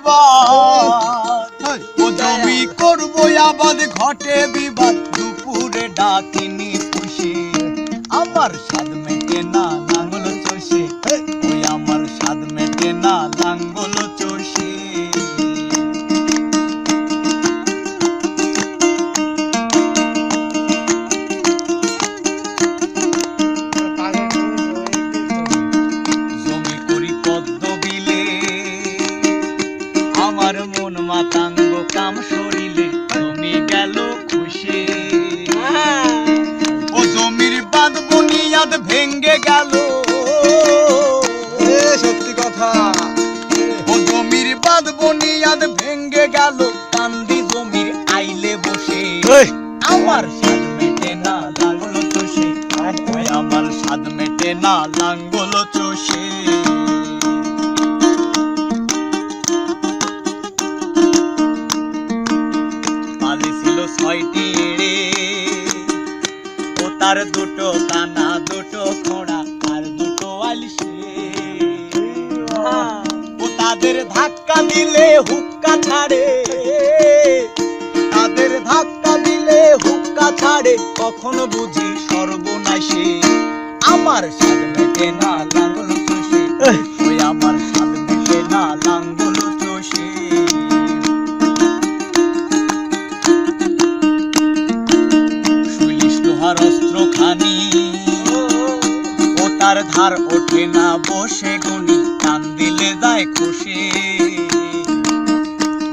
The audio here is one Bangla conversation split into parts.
বিবাদ, ও জমি করব আবাদ, ঘটে বিবাদ, দুপুরে ডাকিনি পুষে, আমার স্বাদ মেটে না লাঙ্গল চষে, ওই আমার স্বাদ মেটে না লাঙ্গল চষে। জমি করি পদ্ম বিলে, আমার মন মাতাঙ্গ কাম শরীরে, জমি গেল খুশি, ও জমির বাঁধ বুনিয়াদ ভেঙ্গে গেল, সত্যি কথা। ও জমির বাঁধ বুনিয়াদ ভেঙ্গে গেল, কান্দি জমির আইলে বসে, আমার স্বাদ মেটে না লাঙ্গল চষে, ওই আমার স্বাদ মেটে না লাঙ্গল চষে। পালে ছিল 6টি এড়ে, ও তার দুটো কানা, দুটো খোঁড়া, আর দুটো আলসে, ও তাদের ধাক্কা দিলে হুক্কা ছাড়ে, তাদের ধাক্কা দিলে হুক্কা ছাড়ে, কখনো বুঝি সর্বনাশে, আমার স্বাদ মেটে না লাঙ্গল চষে, ওই আমার স্বাদ মেটে না লাঙ্গল চষে। শুইলিশ লোহার অস্ত্র খানি, ও তার ধার ওঠে না বসে গুনি, টান দিলে যায় খুশি,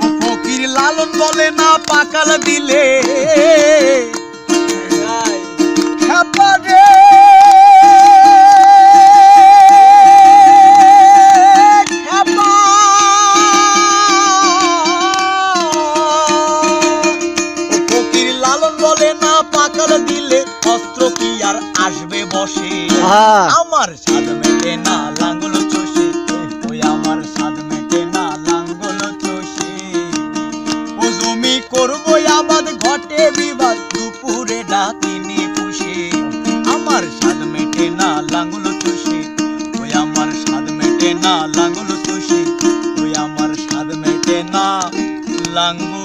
ও ফকির লালন বলে না পাকাল দিলে, খ্যাপা রে খ্যাপা, ও ফকির লালন বলে না পাকাল দিলে, অস্ত্র কি আর আসবে বসে, আমার স্বাদ মেটে না লাঙ্গল চষে, ওই আমার স্বাদ মেটে না লাঙ্গল চষে। ও জমি করব আবাদ, ঘটে বিবাদ, দুপুরে ডাকিনি পুষে, আমার স্বাদ মেটে না লাঙ্গল চষে, ওই আমার স্বাদ মেটে না লাঙ্গল চষে, ওই আমার স্বাদ মেটে না লাঙ্গল